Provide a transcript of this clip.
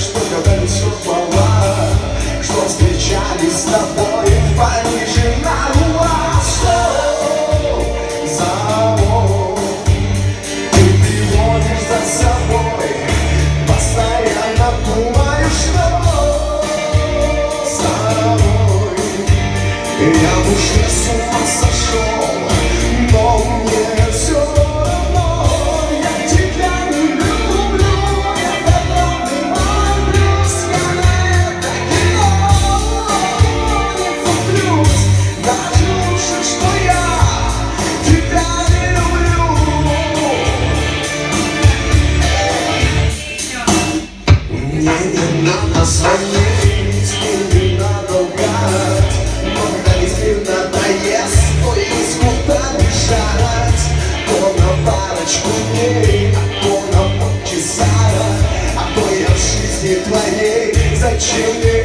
что говорят все слова, что встречались с тобой в Париже на Руассо. Зовут, ты приводишь за собой, постоянно думаю, что с тобой я бы уже с ума сошел, но мне все равно. Я тебя не люблю, это главный мой плюс. Я на это кино не куплюсь. Даже лучше, что я тебя не люблю. Мне не надо звонить, мне не надо лгать, но когда весь мир надоест, то есть куда бежать. То на парочку дней, а то на полчаса, а то я в жизни твоей. Зачем мне